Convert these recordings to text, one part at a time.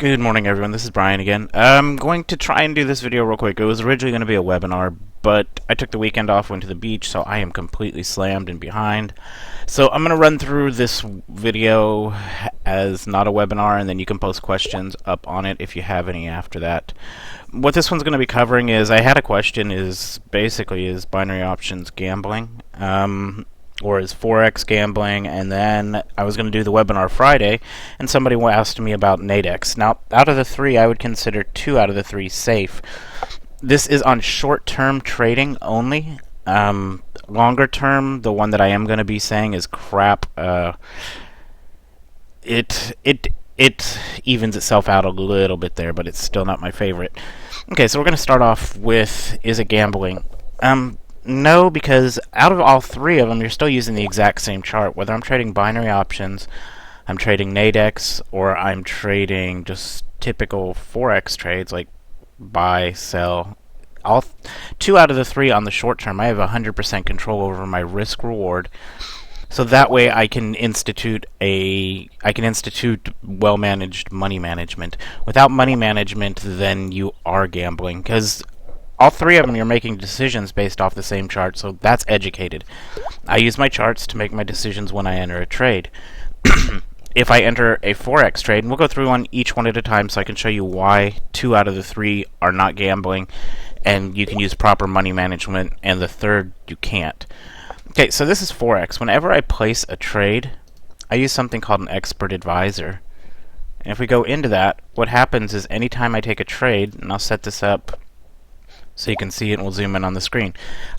Good morning, everyone. This is Brian again. I'm going to try and do this video real quick. It was originally going to be a webinar, but I took the weekend off, went to the beach, so I am completely slammed and behind. So I'm going to run through this video as not a webinar, and then you can post questions up on it if you have any after that. What this one's going to be covering is, I had a question, is binary options gambling? Or is Forex gambling? And then I was going to do the webinar Friday, and somebody asked me about Nadex. Now, out of the three, I would consider 2 out of the 3 safe. This is on short-term trading only. Longer term, the one that I am going to be saying is crap. It evens itself out a little bit there, but it's still not my favorite. Okay, so we're going to start off with, is it gambling? No, because out of all 3 of them, you're still using the exact same chart. Whether I'm trading binary options, I'm trading Nadex, or I'm trading just typical Forex trades like buy, sell. 2 out of the 3 on the short term, I have 100% control over my risk reward. So that way I can institute well-managed money management. Without money management, then you are gambling, because all 3 of them, you're making decisions based off the same chart, so that's educated. I use my charts to make my decisions when I enter a trade. If I enter a Forex trade, and we'll go through on each one at a time so I can show you why 2 out of the 3 are not gambling, and you can use proper money management, and the third you can't. Okay, so this is Forex. Whenever I place a trade, I use something called an expert advisor. And if we go into that, what happens is anytime I take a trade, and I'll set this up so you can see it, and we'll zoom in on the screen.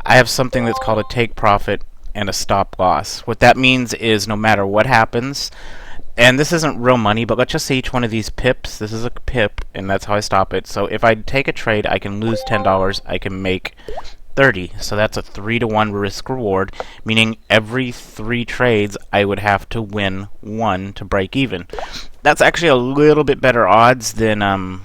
I have something that's called a take profit and a stop loss. What that means is no matter what happens, and this isn't real money, but let's just say each one of these pips, this is a pip, and that's how I stop it. So if I take a trade, I can lose $10, I can make 30. So that's a 3-to-1 risk reward, meaning every 3 trades I would have to win 1 to break even. That's actually a little bit better odds than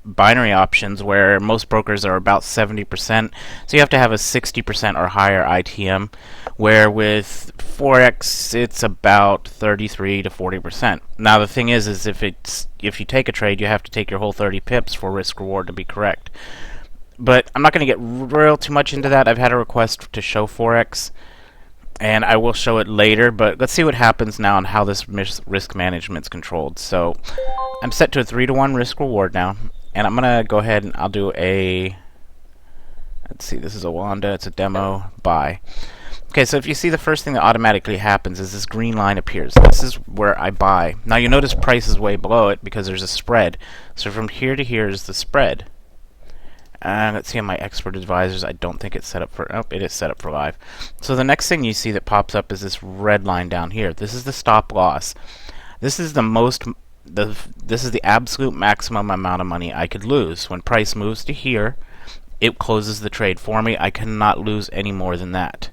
binary options, where most brokers are about 70%, so you have to have a 60% or higher ITM, where with Forex it's about 33 to 40%. Now the thing is if you take a trade, you have to take your whole 30 pips for risk reward to be correct. But I'm not going to get real too much into that. I've had a request to show Forex, and I will show it later, but let's see what happens now and how this risk management is controlled. So I'm set to a 3-to-1 risk reward now. And I'm going to go ahead and I'll do a, let's see, this is a Wanda, it's a demo, buy. Okay, so if you see, the first thing that automatically happens is this green line appears. This is where I buy. Now you notice price is way below it because there's a spread. So from here to here is the spread. Let's see on my expert advisors, I don't think it's set up for, oh, it is set up for live. So the next thing you see that pops up is this red line down here. This is the stop loss. This is this is the absolute maximum amount of money I could lose. When price moves to here, it closes the trade for me. I cannot lose any more than that.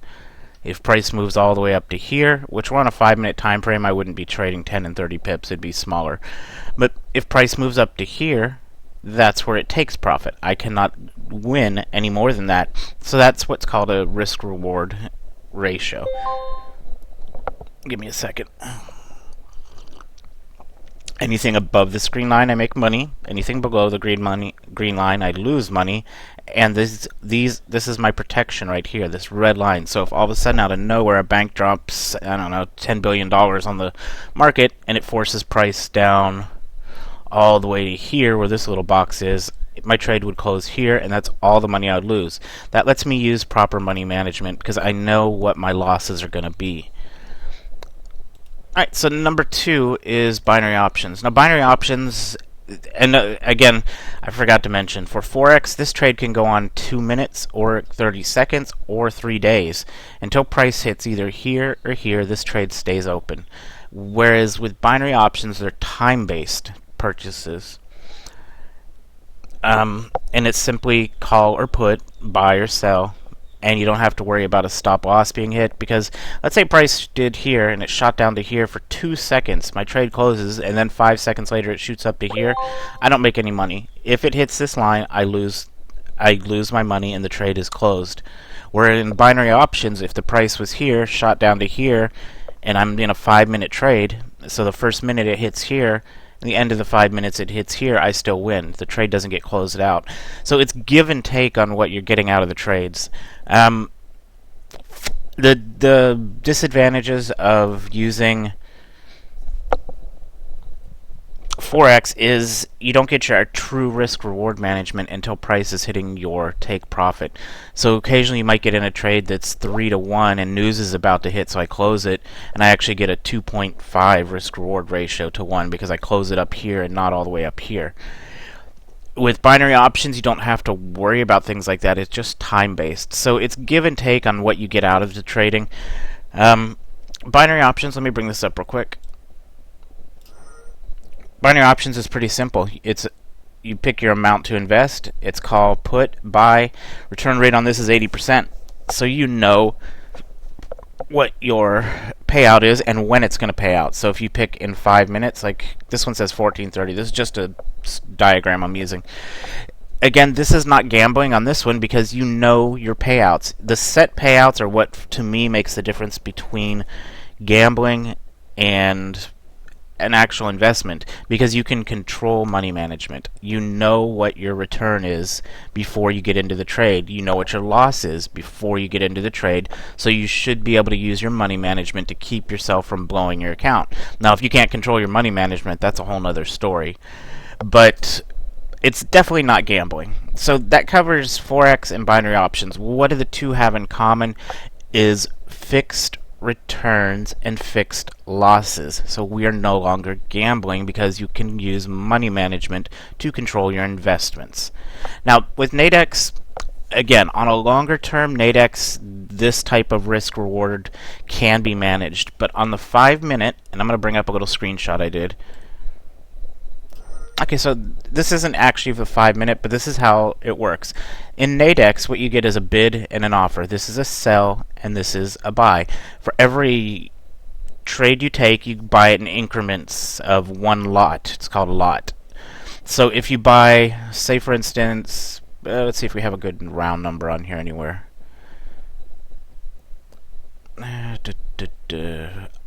If price moves all the way up to here, which we're on a 5-minute time frame, I wouldn't be trading 10 and 30 pips, it'd be smaller. But if price moves up to here, that's where it takes profit. I cannot win any more than that. So that's what's called a risk reward ratio. Give me a second. Anything above this green line, I make money. Anything below the green line, I lose money. And this is my protection right here, this red line. So if all of a sudden out of nowhere a bank drops, I don't know, $10 billion on the market, and it forces price down all the way to here where this little box is, my trade would close here, and that's all the money I would lose. That lets me use proper money management because I know what my losses are going to be. Alright, so number 2 is binary options. Now binary options, and again, I forgot to mention, for Forex, this trade can go on 2 minutes or 30 seconds or 3 days. Until price hits either here or here, this trade stays open. Whereas with binary options, they're time-based purchases. And it's simply call or put, buy or sell. And you don't have to worry about a stop loss being hit, because let's say price did here and it shot down to here for 2 seconds. My trade closes, and then 5 seconds later it shoots up to here. I don't make any money. If it hits this line, I lose my money and the trade is closed. Where in binary options, if the price was here, shot down to here, and I'm in a 5-minute trade, So the first minute it hits here, and the end of the 5 minutes it hits here, I still win. The trade doesn't get closed out. So it's give and take on what you're getting out of the trades. The disadvantages of using Forex is you don't get your true risk reward management until price is hitting your take profit. So occasionally you might get in a trade that's 3-to-1 and news is about to hit, so I close it and I actually get a 2.5 risk reward ratio to 1 because I close it up here and not all the way up here. With binary options, you don't have to worry about things like that. It's just time based. So it's give and take on what you get out of the trading. Binary options, let me bring this up real quick. Binary options is pretty simple. You pick your amount to invest. It's called put, buy. Return rate on this is 80%. So you know what your payout is and when it's going to pay out. So if you pick in 5 minutes, like this one says 14:30. This is just a diagram I'm using. Again, this is not gambling on this one because you know your payouts. The set payouts are what to me makes the difference between gambling and an actual investment, because you can control money management. You know what your return is before you get into the trade. You know what your loss is before you get into the trade. So you should be able to use your money management to keep yourself from blowing your account. Now, if you can't control your money management, that's a whole nother story. But it's definitely not gambling. So that covers Forex and binary options. What do the two have in common is fixed returns and fixed losses. So we are no longer gambling because you can use money management to control your investments. Now with Nadex, again, on a longer term, Nadex, this type of risk reward can be managed. But on the 5 minute, and I'm going to bring up a little screenshot I did. Okay, so this isn't actually the 5 minute, but this is how it works. In Nadex, what you get is a bid and an offer. This is a sell, and this is a buy. For every trade you take, you buy it in increments of one lot. It's called a lot. So if you buy, say for instance, let's see if we have a good round number on here anywhere.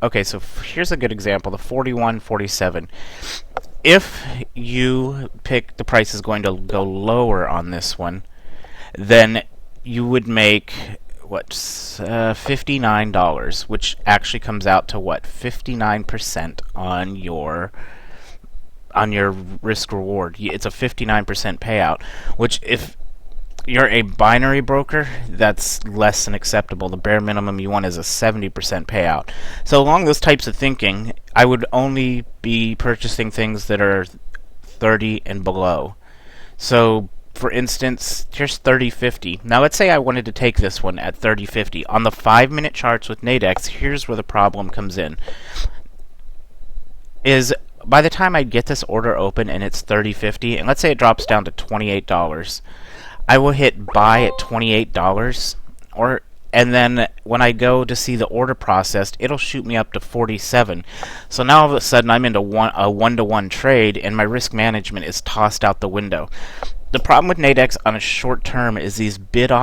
Okay, so here's a good example, the 41.47. If you pick the price is going to go lower on this one, then you would make what, $59, which actually comes out to what, 59% on your risk reward. It's a 59% payout, which if you're a binary broker, that's less than acceptable. The bare minimum you want is a 70% payout. So along those types of thinking, I would only be purchasing things that are 30 and below. So for instance, here's 30.50. Now let's say I wanted to take this one at 30.50. On the 5 minute charts with Nadex, here's where the problem comes in. Is by the time I get this order open and it's 30.50, and let's say it drops down to $28, I will hit buy at $28, and then when I go to see the order processed, it'll shoot me up to 47. So now all of a sudden I'm into a one-to-one trade, and my risk management is tossed out the window. The problem with Nadex on a short term is these bid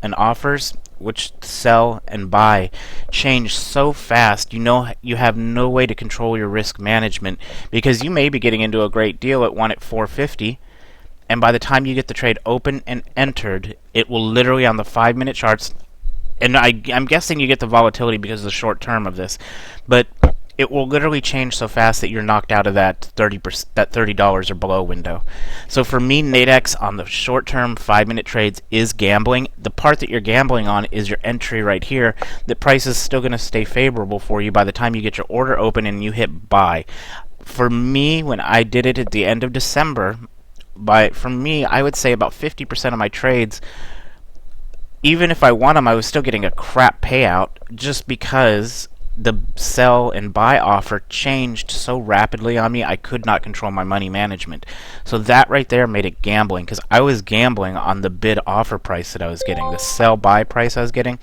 and offers, which sell and buy, change so fast. You know you have no way to control your risk management, because you may be getting into a great deal at 450. And by the time you get the trade open and entered, it will literally on the 5 minute charts, and I'm guessing you get the volatility because of the short term of this, but it will literally change so fast that you're knocked out of that $30 or below window. So for me, Nadex on the short term 5 minute trades is gambling. The part that you're gambling on is your entry right here. The price is still going to stay favorable for you by the time you get your order open and you hit buy. For me, when I did it at the end of December, for me, I would say about 50% of my trades, even if I won them, I was still getting a crap payout just because the sell and buy offer changed so rapidly on me, I could not control my money management. So that right there made it gambling, because I was gambling on the bid offer price that I was getting. The sell buy price I was getting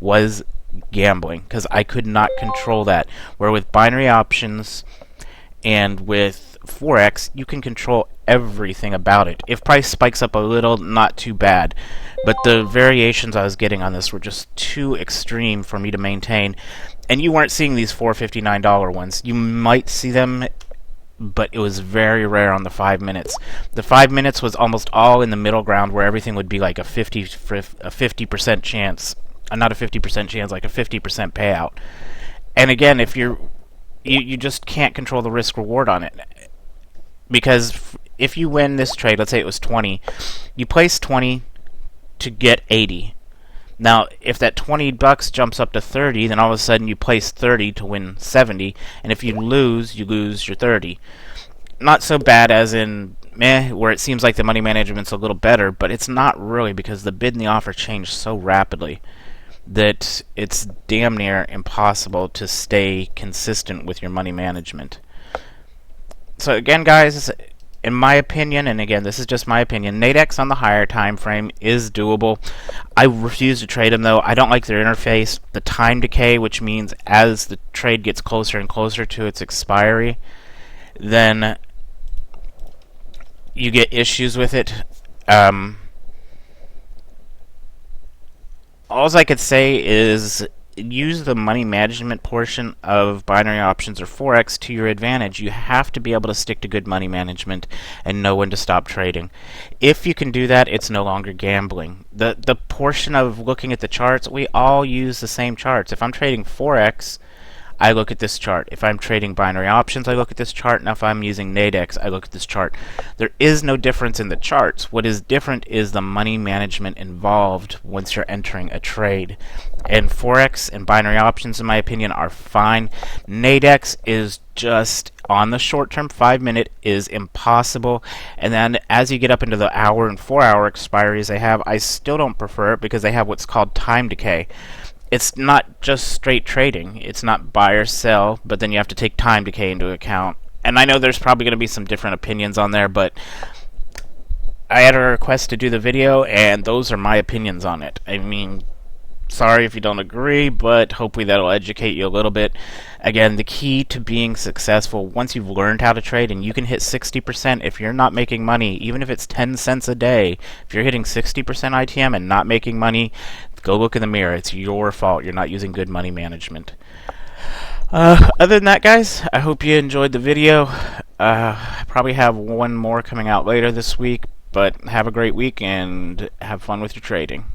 was gambling because I could not control that. Where with binary options and with Forex, you can control everything about it. If price spikes up a little, not too bad. But the variations I was getting on this were just too extreme for me to maintain. And you weren't seeing these $4.59 ones. You might see them, but it was very rare on the 5 minutes. The 5 minutes was almost all in the middle ground where everything would be like a 50% chance. Not a 50% chance, like a 50% payout. And again, if you just can't control the risk reward on it. Because if you win this trade, let's say it was 20, you place 20 to get 80. Now, if that $20 jumps up to 30, then all of a sudden you place 30 to win 70, and if you lose your 30. Not so bad as in meh, where it seems like the money management's a little better, but it's not really, because the bid and the offer change so rapidly that it's damn near impossible to stay consistent with your money management. So again, guys, in my opinion, and again, this is just my opinion, Nadex on the higher time frame is doable. I refuse to trade them, though. I don't like their interface. The time decay, which means as the trade gets closer and closer to its expiry, then you get issues with it. All I could say is use the money management portion of binary options or Forex to your advantage. You have to be able to stick to good money management and know when to stop trading. If you can do that, it's no longer gambling. The portion of looking at the charts, we all use the same charts. If I'm trading Forex, I look at this chart. If I'm trading binary options, I look at this chart. Now if I'm using Nadex, I look at this chart. There is no difference in the charts. What is different is the money management involved once you're entering a trade. And Forex and binary options, in my opinion, are fine. Nadex is just, on the short term, 5 minute is impossible. And then as you get up into the hour and 4 hour expiries they have, I still don't prefer it because they have what's called time decay. It's not just straight trading. It's not buy or sell, but then you have to take time decay into account. And I know there's probably going to be some different opinions on there, but I had a request to do the video, and those are my opinions on it. I mean, sorry if you don't agree, but hopefully that'll educate you a little bit. Again, the key to being successful, once you've learned how to trade, and you can hit 60%, if you're not making money, even if it's 10 cents a day, if you're hitting 60% ITM and not making money, go look in the mirror. It's your fault. You're not using good money management. Other than that, guys, I hope you enjoyed the video. I probably have one more coming out later this week, but have a great week and have fun with your trading.